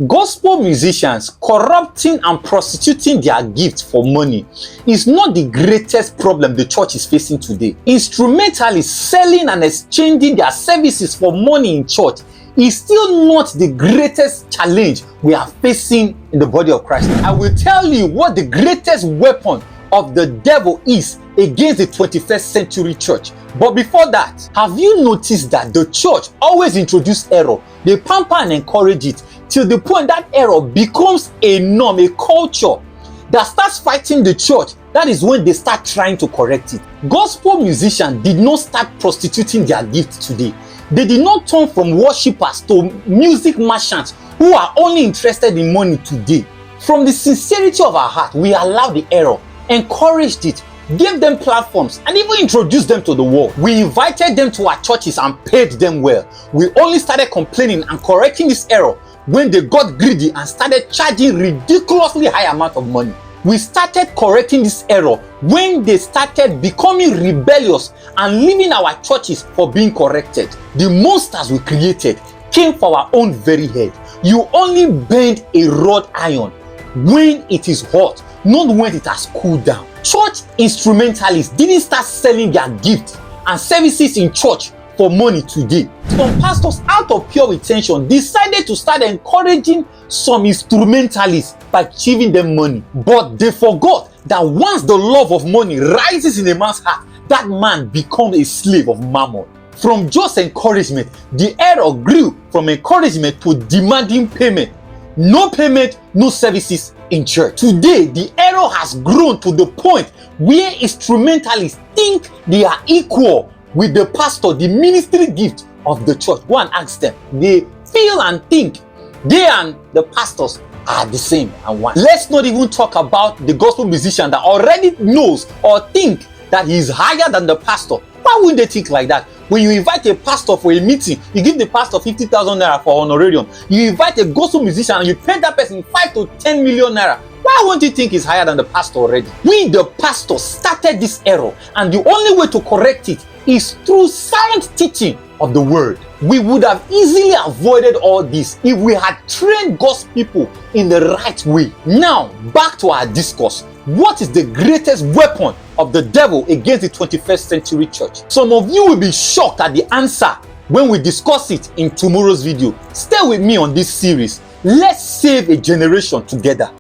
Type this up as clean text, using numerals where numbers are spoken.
Gospel musicians corrupting and prostituting their gift for money is not the greatest problem the church is facing today. Instrumentalists selling and exchanging their services for money in church is still not the greatest challenge we are facing in the body of Christ. I will tell you what the greatest weapon of the devil is against the 21st century church. But before that, have you noticed that the church always introduces error? They pamper and encourage it till the point that error becomes a norm, a culture that starts fighting the church. That is when they start trying to correct it. Gospel musicians did not start prostituting their gift today. They did not turn from worshippers to music merchants who are only interested in money today. From the sincerity of our heart, we allowed the error, encouraged it, gave them platforms, and even introduced them to the world. We invited them to our churches and paid them well. We only started complaining and correcting this error when they got greedy and started charging ridiculously high amount of money. We started correcting this error when they started becoming rebellious and leaving our churches for being corrected. The monsters we created came for our own very head. You only bend a wrought iron when it is hot, not when it has cooled down. Church instrumentalists didn't start selling their gifts and services in church for money today. Some pastors, out of pure intention, decided to start encouraging some instrumentalists by giving them money. But they forgot that once the love of money rises in a man's heart, that man becomes a slave of mammon. From just encouragement, the error grew from encouragement to demanding payment. No payment, no services in church. Today, the error has grown to the point where instrumentalists think they are equal with the pastor, the ministry gift of the church. Go and ask them. They feel and think they and the pastors are the same and one. Let's not even talk about the gospel musician that already knows or think that he is higher than the pastor. Why wouldn't they think like that? When you invite a pastor for a meeting, you give the pastor 50,000 naira for honorarium. You invite a gospel musician and you pay that person 5 to 10 million naira. Why won't you think he's higher than the pastor already? We, the pastor, started this error, and the only way to correct it is through sound teaching of the word. We would have easily avoided all this if we had trained God's people in the right way. Now, back to our discourse. What is the greatest weapon of the devil against the 21st century church? Some of you will be shocked at the answer when we discuss it in tomorrow's video. Stay with me on this series. Let's save a generation together.